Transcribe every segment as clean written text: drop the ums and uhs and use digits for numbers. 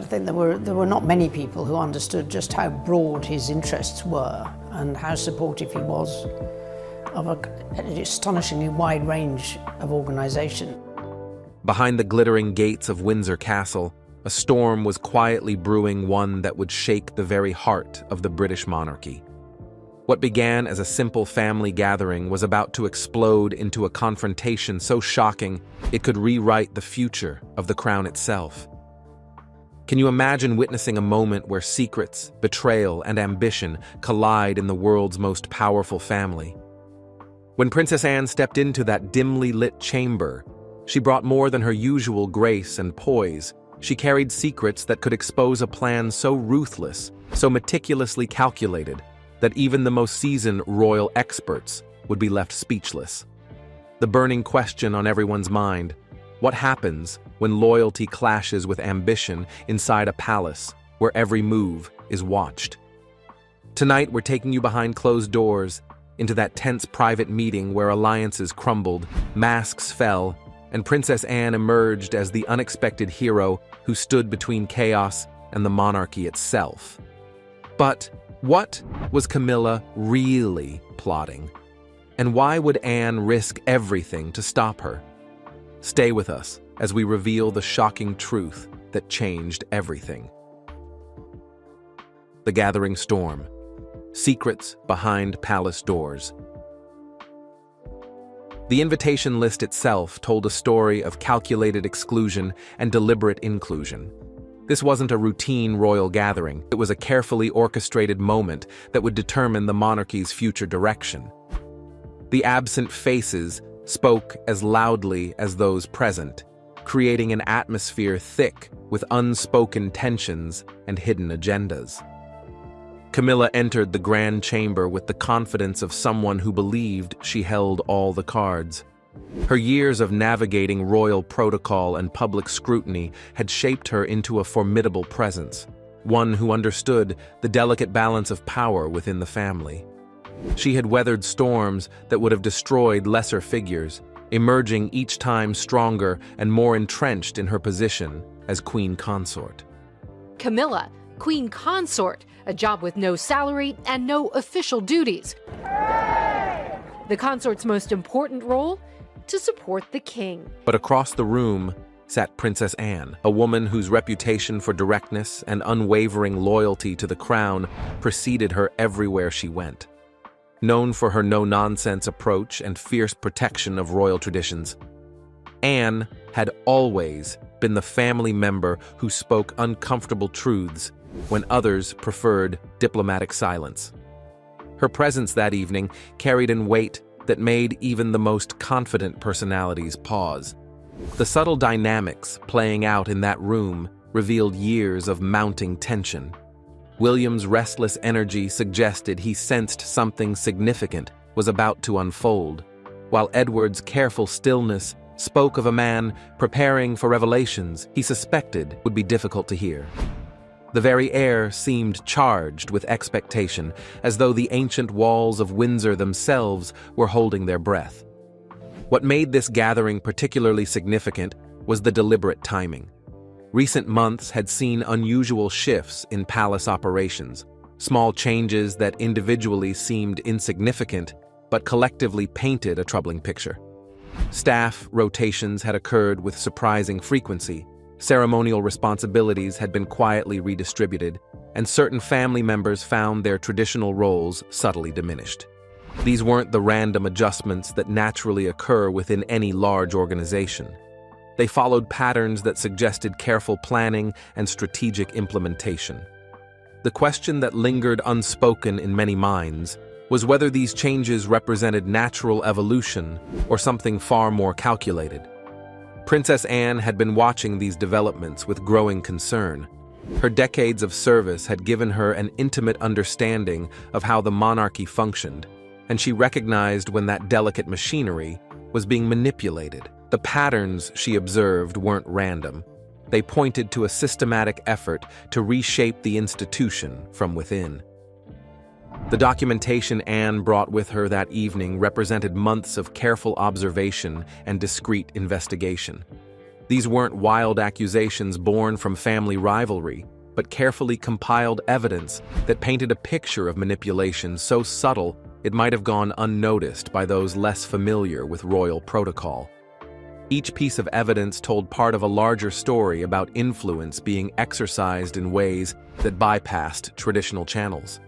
I think there were not many people who understood just how broad his interests were and how supportive he was of an astonishingly wide range of organisation. Behind the glittering gates of Windsor Castle, a storm was quietly brewing, one that would shake the very heart of the British monarchy. What began as a simple family gathering was about to explode into a confrontation so shocking it could rewrite the future of the crown itself. Can you imagine witnessing a moment where secrets, betrayal, and ambition collide in the world's most powerful family? When Princess Anne stepped into that dimly lit chamber, she brought more than her usual grace and poise. She carried secrets that could expose a plan so ruthless, so meticulously calculated, that even the most seasoned royal experts would be left speechless. The burning question on everyone's mind: what happens when loyalty clashes with ambition inside a palace where every move is watched? Tonight, we're taking you behind closed doors into that tense private meeting where alliances crumbled, masks fell, and Princess Anne emerged as the unexpected hero who stood between chaos and the monarchy itself. But what was Camilla really plotting? And why would Anne risk everything to stop her? Stay with us as we reveal the shocking truth that changed everything. The Gathering Storm. Secrets behind palace doors. The invitation list itself told a story of calculated exclusion and deliberate inclusion. This wasn't a routine royal gathering. It was a carefully orchestrated moment that would determine the monarchy's future direction. The absent faces spoke as loudly as those present, creating an atmosphere thick with unspoken tensions and hidden agendas. Camilla entered the grand chamber with the confidence of someone who believed she held all the cards. Her years of navigating royal protocol and public scrutiny had shaped her into a formidable presence, one who understood the delicate balance of power within the family. She had weathered storms that would have destroyed lesser figures, emerging each time stronger and more entrenched in her position as queen consort. Camilla, queen consort, a job with no salary and no official duties. The consort's most important role? To support the king. But across the room sat Princess Anne, a woman whose reputation for directness and unwavering loyalty to the crown preceded her everywhere she went. Known for her no-nonsense approach and fierce protection of royal traditions, Anne had always been the family member who spoke uncomfortable truths when others preferred diplomatic silence. Her presence that evening carried in weight that made even the most confident personalities pause. The subtle dynamics playing out in that room revealed years of mounting tension. William's restless energy suggested he sensed something significant was about to unfold, while Edward's careful stillness spoke of a man preparing for revelations he suspected would be difficult to hear. The very air seemed charged with expectation, as though the ancient walls of Windsor themselves were holding their breath. What made this gathering particularly significant was the deliberate timing. Recent months had seen unusual shifts in palace operations, small changes that individually seemed insignificant, but collectively painted a troubling picture. Staff rotations had occurred with surprising frequency, ceremonial responsibilities had been quietly redistributed, and certain family members found their traditional roles subtly diminished. These weren't the random adjustments that naturally occur within any large organization. They followed patterns that suggested careful planning and strategic implementation. The question that lingered unspoken in many minds was whether these changes represented natural evolution or something far more calculated. Princess Anne had been watching these developments with growing concern. Her decades of service had given her an intimate understanding of how the monarchy functioned, and she recognized when that delicate machinery was being manipulated. The patterns she observed weren't random. They pointed to a systematic effort to reshape the institution from within. The documentation Anne brought with her that evening represented months of careful observation and discreet investigation. These weren't wild accusations born from family rivalry, but carefully compiled evidence that painted a picture of manipulation so subtle it might have gone unnoticed by those less familiar with royal protocol. Each piece of evidence told part of a larger story about influence being exercised in ways that bypassed traditional channels.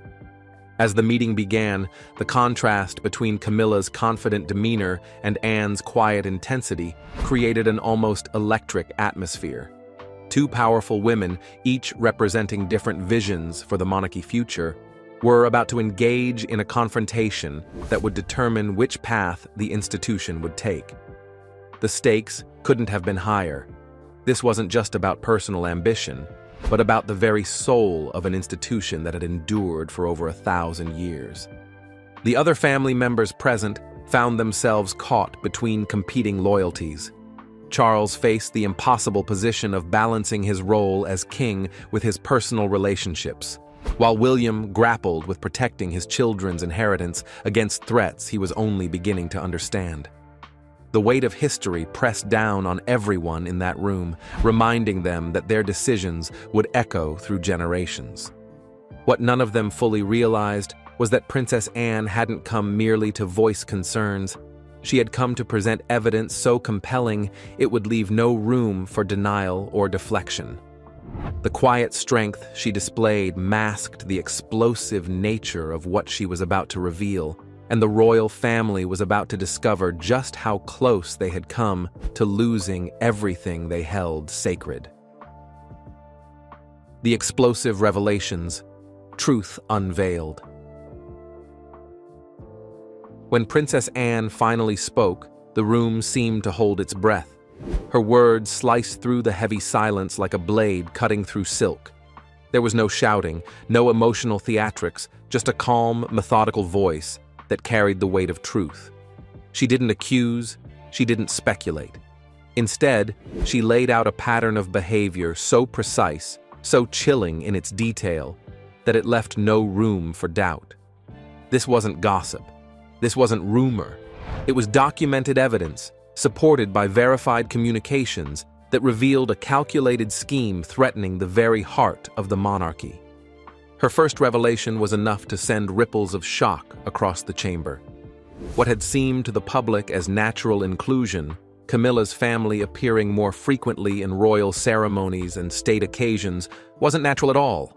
As the meeting began, the contrast between Camilla's confident demeanor and Anne's quiet intensity created an almost electric atmosphere. Two powerful women, each representing different visions for the monarchy future, were about to engage in a confrontation that would determine which path the institution would take. The stakes couldn't have been higher. This wasn't just about personal ambition, but about the very soul of an institution that had endured for over 1,000 years. The other family members present found themselves caught between competing loyalties. Charles faced the impossible position of balancing his role as king with his personal relationships, while William grappled with protecting his children's inheritance against threats he was only beginning to understand. The weight of history pressed down on everyone in that room, reminding them that their decisions would echo through generations. What none of them fully realized was that Princess Anne hadn't come merely to voice concerns. She had come to present evidence so compelling it would leave no room for denial or deflection. The quiet strength she displayed masked the explosive nature of what she was about to reveal, and the royal family was about to discover just how close they had come to losing everything they held sacred. The explosive revelations, truth unveiled. When Princess Anne finally spoke, the room seemed to hold its breath. Her words sliced through the heavy silence like a blade cutting through silk. There was no shouting, no emotional theatrics, just a calm, methodical voice that carried the weight of truth. She didn't accuse, she didn't speculate. Instead, she laid out a pattern of behavior so precise, so chilling in its detail, that it left no room for doubt. This wasn't gossip. This wasn't rumor. It was documented evidence, supported by verified communications that revealed a calculated scheme threatening the very heart of the monarchy. Her first revelation was enough to send ripples of shock across the chamber. What had seemed to the public as natural inclusion, Camilla's family appearing more frequently in royal ceremonies and state occasions, wasn't natural at all.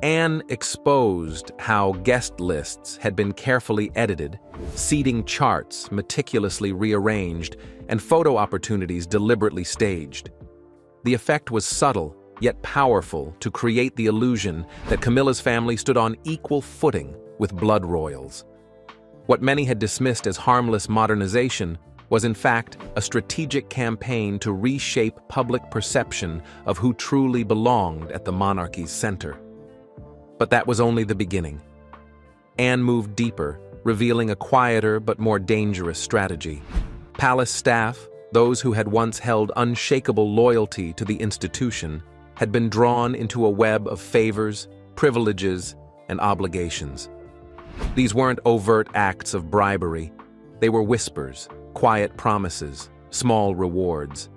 Anne exposed how guest lists had been carefully edited, seating charts meticulously rearranged, and photo opportunities deliberately staged. The effect was subtle, yet powerful, to create the illusion that Camilla's family stood on equal footing with blood royals. What many had dismissed as harmless modernization was in fact a strategic campaign to reshape public perception of who truly belonged at the monarchy's center. But that was only the beginning. Anne moved deeper, revealing a quieter but more dangerous strategy. Palace staff, those who had once held unshakable loyalty to the institution, had been drawn into a web of favors, privileges, and obligations. These weren't overt acts of bribery. They were whispers, quiet promises, small rewards.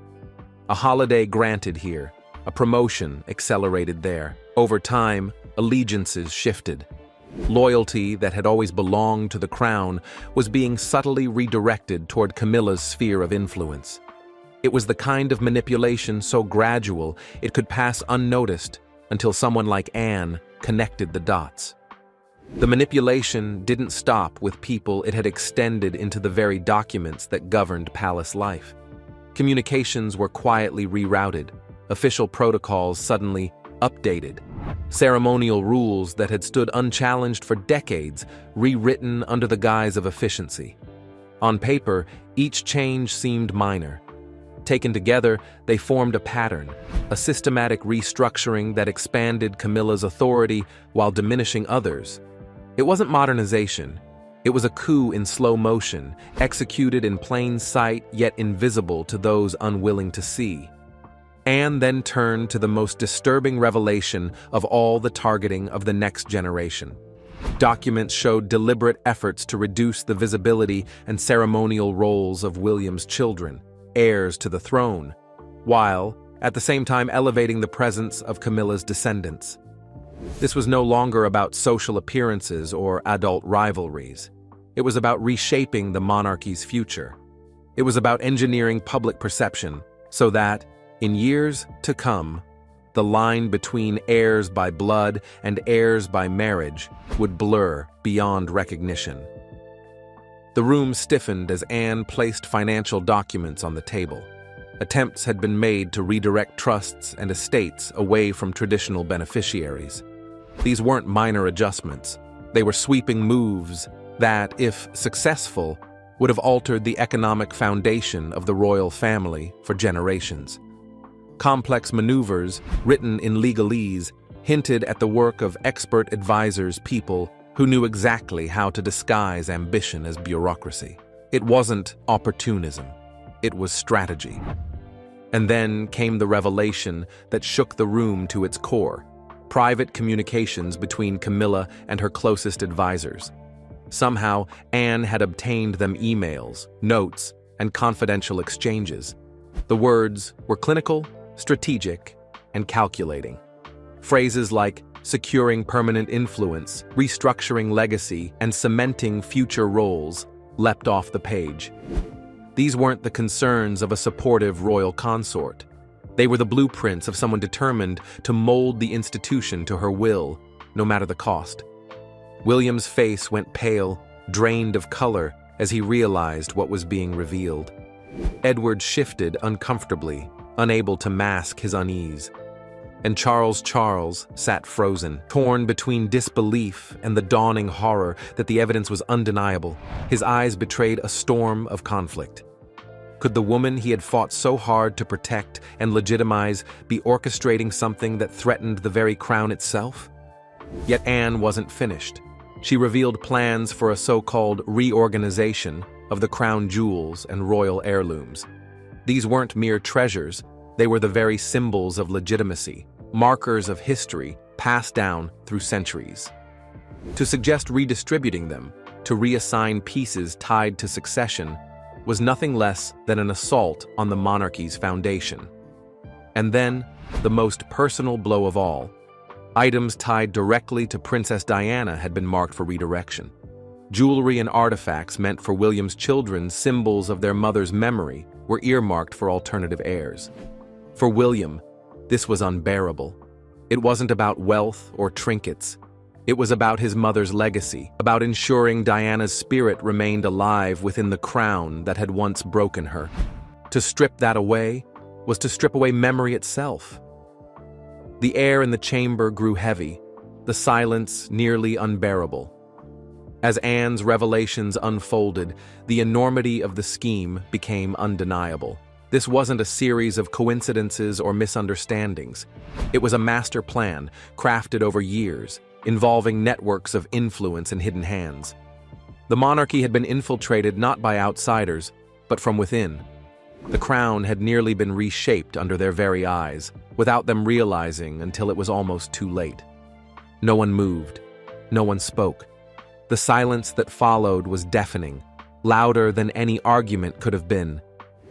A holiday granted here, a promotion accelerated there. Over time, allegiances shifted. Loyalty that had always belonged to the crown was being subtly redirected toward Camilla's sphere of influence. It was the kind of manipulation so gradual it could pass unnoticed until someone like Anne connected the dots. The manipulation didn't stop with people, it had extended into the very documents that governed palace life. Communications were quietly rerouted, official protocols suddenly updated, ceremonial rules that had stood unchallenged for decades rewritten under the guise of efficiency. On paper, each change seemed minor. Taken together, they formed a pattern, a systematic restructuring that expanded Camilla's authority while diminishing others. It wasn't modernization. It was a coup in slow motion, executed in plain sight yet invisible to those unwilling to see. Anne then turned to the most disturbing revelation of all the targeting of the next generation. Documents showed deliberate efforts to reduce the visibility and ceremonial roles of William's children, heirs to the throne. while, at the same time, elevating the presence of Camilla's descendants. This was no longer about social appearances or adult rivalries. It was about reshaping the monarchy's future. It was about engineering public perception so that, in years to come, the line between heirs by blood and heirs by marriage would blur beyond recognition. The room stiffened as Anne placed financial documents on the table. Attempts had been made to redirect trusts and estates away from traditional beneficiaries. These weren't minor adjustments. They were sweeping moves that, if successful, would have altered the economic foundation of the royal family for generations. Complex maneuvers, written in legalese, hinted at the work of expert advisors, people who knew exactly how to disguise ambition as bureaucracy. It wasn't opportunism. It was strategy. And then came the revelation that shook the room to its core: private communications between Camilla and her closest advisors. Somehow, Anne had obtained them emails, notes, and confidential exchanges. The words were clinical, strategic, and calculating. Phrases like securing permanent influence, restructuring legacy, and cementing future roles leapt off the page. These weren't the concerns of a supportive royal consort. They were the blueprints of someone determined to mold the institution to her will, no matter the cost. William's face went pale, drained of color, as he realized what was being revealed. Edward shifted uncomfortably, unable to mask his unease. And Charles sat frozen, torn between disbelief and the dawning horror that the evidence was undeniable. His eyes betrayed a storm of conflict. Could the woman he had fought so hard to protect and legitimize be orchestrating something that threatened the very crown itself? Yet Anne wasn't finished. She revealed plans for a so-called reorganization of the crown jewels and royal heirlooms. These weren't mere treasures, they were the very symbols of legitimacy, markers of history passed down through centuries. To suggest redistributing them, to reassign pieces tied to succession, was nothing less than an assault on the monarchy's foundation. And then, the most personal blow of all, items tied directly to Princess Diana had been marked for redirection. Jewelry and artifacts meant for William's children, symbols of their mother's memory, were earmarked for alternative heirs. For William, this was unbearable. It wasn't about wealth or trinkets. It was about his mother's legacy, about ensuring Diana's spirit remained alive within the crown that had once broken her. To strip that away was to strip away memory itself. The air in the chamber grew heavy, the silence nearly unbearable. As Anne's revelations unfolded, the enormity of the scheme became undeniable. This wasn't a series of coincidences or misunderstandings. It was a master plan, crafted over years, involving networks of influence and hidden hands. The monarchy had been infiltrated not by outsiders, but from within. The crown had nearly been reshaped under their very eyes, without them realizing until it was almost too late. No one moved. No one spoke. The silence that followed was deafening, louder than any argument could have been.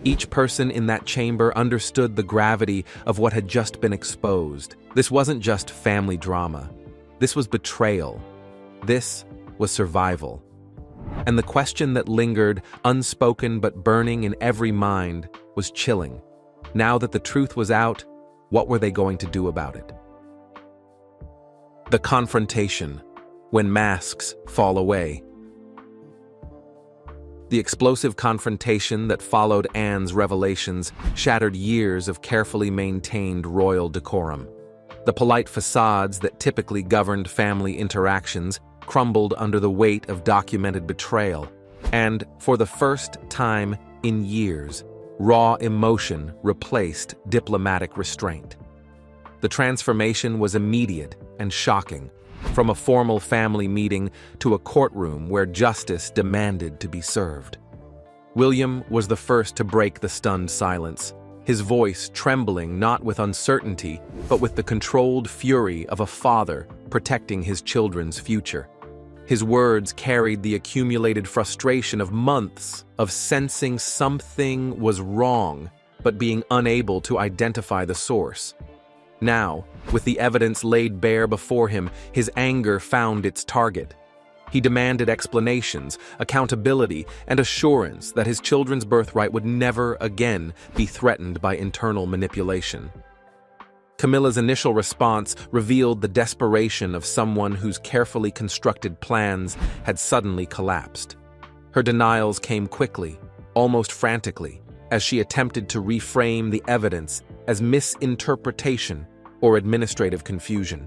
Each person in that chamber understood the gravity of what had just been exposed. This wasn't just family drama. This was betrayal. This was survival. And the question that lingered, unspoken but burning in every mind, was chilling. Now that the truth was out, what were they going to do about it? The confrontation, when masks fall away. The explosive confrontation that followed Anne's revelations shattered years of carefully maintained royal decorum. The polite facades that typically governed family interactions crumbled under the weight of documented betrayal, and, for the first time in years, raw emotion replaced diplomatic restraint. The transformation was immediate and shocking, from a formal family meeting to a courtroom where justice demanded to be served. William was the first to break the stunned silence, his voice trembling not with uncertainty, but with the controlled fury of a father protecting his children's future. His words carried the accumulated frustration of months of sensing something was wrong, but being unable to identify the source. Now, with the evidence laid bare before him, his anger found its target. He demanded explanations, accountability, and assurance that his children's birthright would never again be threatened by internal manipulation. Camilla's initial response revealed the desperation of someone whose carefully constructed plans had suddenly collapsed. Her denials came quickly, almost frantically, as she attempted to reframe the evidence as misinterpretation or administrative confusion.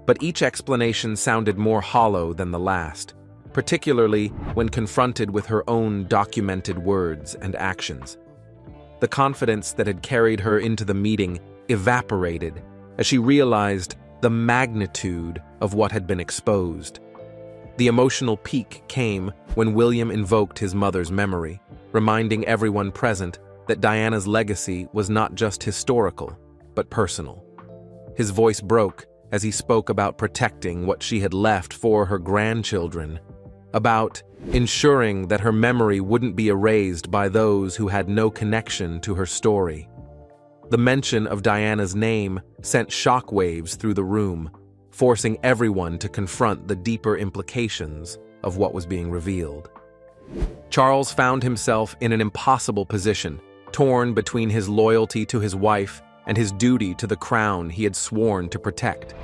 But each explanation sounded more hollow than the last, particularly when confronted with her own documented words and actions. The confidence that had carried her into the meeting evaporated as she realized the magnitude of what had been exposed. The emotional peak came when William invoked his mother's memory, reminding everyone present that Diana's legacy was not just historical, but personal. His voice broke as he spoke about protecting what she had left for her grandchildren, about ensuring that her memory wouldn't be erased by those who had no connection to her story. The mention of Diana's name sent shockwaves through the room, forcing everyone to confront the deeper implications of what was being revealed. Charles found himself in an impossible position, torn between his loyalty to his wife and his duty to the crown he had sworn to protect.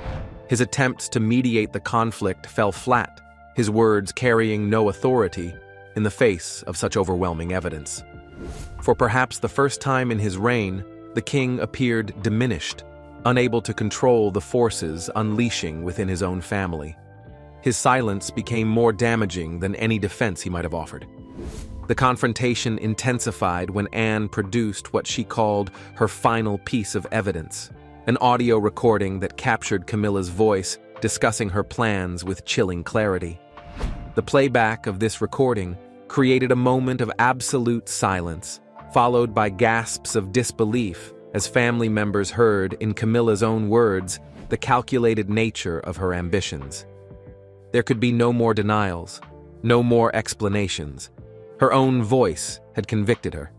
His attempts to mediate the conflict fell flat, his words carrying no authority in the face of such overwhelming evidence. For perhaps the first time in his reign, the king appeared diminished, unable to control the forces unleashing within his own family. His silence became more damaging than any defense he might have offered. The confrontation intensified when Anne produced what she called her final piece of evidence, an audio recording that captured Camilla's voice discussing her plans with chilling clarity. The playback of this recording created a moment of absolute silence, followed by gasps of disbelief as family members heard, in Camilla's own words, the calculated nature of her ambitions. There could be no more denials, no more explanations. Her own voice had convicted her.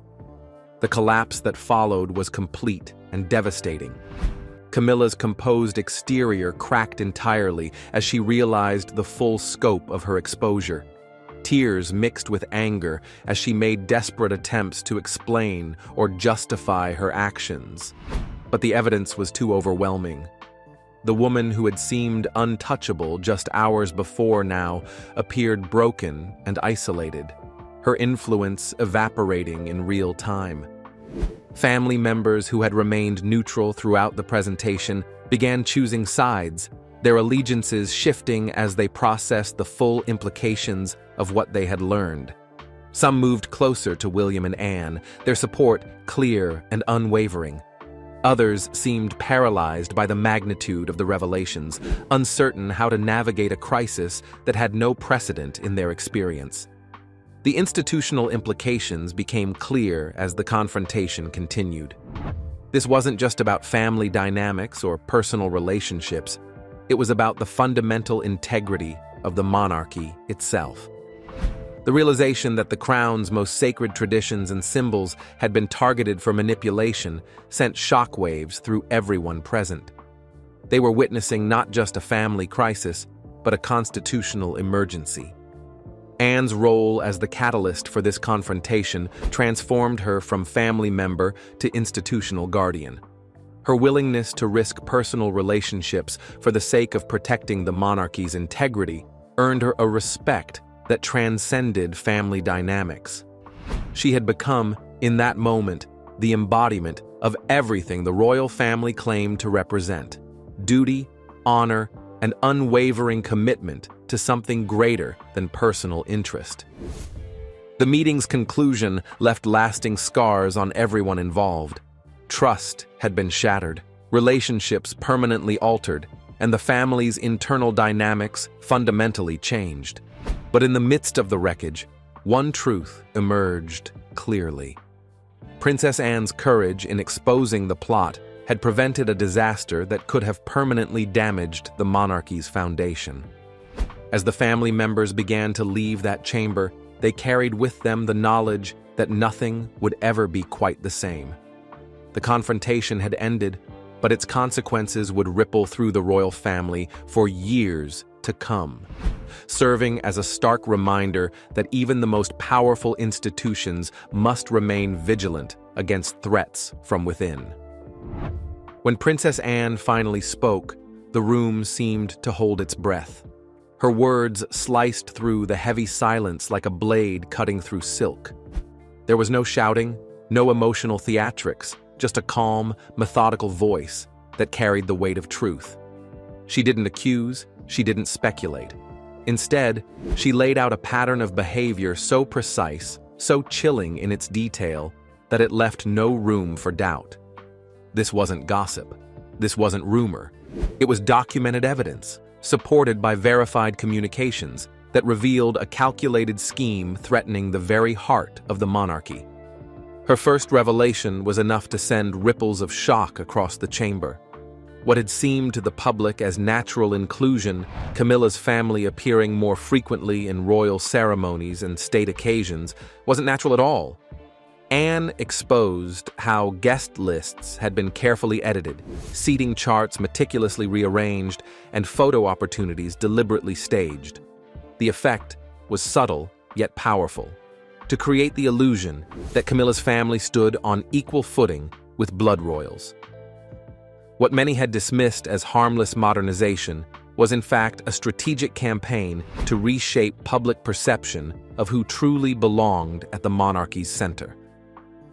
The collapse that followed was complete and devastating. Camilla's composed exterior cracked entirely as she realized the full scope of her exposure. Tears mixed with anger as she made desperate attempts to explain or justify her actions. But the evidence was too overwhelming. The woman who had seemed untouchable just hours before now appeared broken and isolated, her influence evaporating in real time. Family members who had remained neutral throughout the presentation began choosing sides, their allegiances shifting as they processed the full implications of what they had learned. Some moved closer to William and Anne, their support clear and unwavering. Others seemed paralyzed by the magnitude of the revelations, uncertain how to navigate a crisis that had no precedent in their experience. The institutional implications became clear as the confrontation continued. This wasn't just about family dynamics or personal relationships. It was about the fundamental integrity of the monarchy itself. The realization that the crown's most sacred traditions and symbols had been targeted for manipulation sent shockwaves through everyone present. They were witnessing not just a family crisis, but a constitutional emergency. Anne's role as the catalyst for this confrontation transformed her from family member to institutional guardian. Her willingness to risk personal relationships for the sake of protecting the monarchy's integrity earned her a respect that transcended family dynamics. She had become, in that moment, the embodiment of everything the royal family claimed to represent: duty, honor, and unwavering commitment to something greater than personal interest. The meeting's conclusion left lasting scars on everyone involved. Trust had been shattered, relationships permanently altered, and the family's internal dynamics fundamentally changed. But in the midst of the wreckage, one truth emerged clearly. Princess Anne's courage in exposing the plot had prevented a disaster that could have permanently damaged the monarchy's foundation. As the family members began to leave that chamber, they carried with them the knowledge that nothing would ever be quite the same. The confrontation had ended, but its consequences would ripple through the royal family for years to come, serving as a stark reminder that even the most powerful institutions must remain vigilant against threats from within. When Princess Anne finally spoke, the room seemed to hold its breath. Her words sliced through the heavy silence like a blade cutting through silk. There was no shouting, no emotional theatrics, just a calm, methodical voice that carried the weight of truth. She didn't accuse, she didn't speculate. Instead, she laid out a pattern of behavior so precise, so chilling in its detail, that it left no room for doubt. This wasn't gossip. This wasn't rumor. It was documented evidence, supported by verified communications that revealed a calculated scheme threatening the very heart of the monarchy. Her first revelation was enough to send ripples of shock across the chamber. What had seemed to the public as natural inclusion, Camilla's family appearing more frequently in royal ceremonies and state occasions, wasn't natural at all. Anne exposed how guest lists had been carefully edited, seating charts meticulously rearranged, and photo opportunities deliberately staged. The effect was subtle yet powerful, to create the illusion that Camilla's family stood on equal footing with blood royals. What many had dismissed as harmless modernization was in fact a strategic campaign to reshape public perception of who truly belonged at the monarchy's center.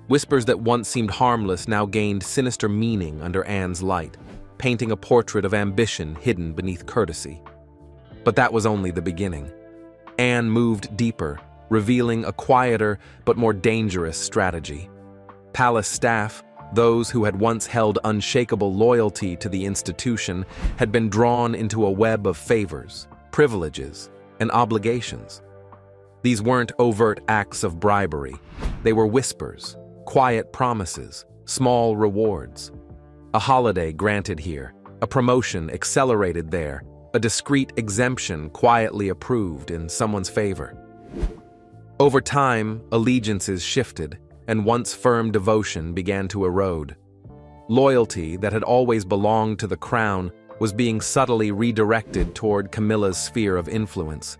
Whispers that once seemed harmless now gained sinister meaning under Anne's light, painting a portrait of ambition hidden beneath courtesy. But that was only the beginning. Anne moved deeper, revealing a quieter but more dangerous strategy. Palace staff, those who had once held unshakable loyalty to the institution, had been drawn into a web of favors, privileges, and obligations. These weren't overt acts of bribery. They were whispers, quiet promises, small rewards. A holiday granted here, a promotion accelerated there, a discreet exemption quietly approved in someone's favor. Over time, allegiances shifted, and once firm devotion began to erode. Loyalty that had always belonged to the crown was being subtly redirected toward Camilla's sphere of influence.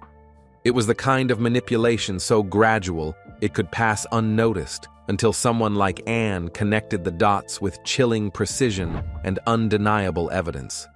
It was the kind of manipulation so gradual it could pass unnoticed until someone like Anne connected the dots with chilling precision and undeniable evidence.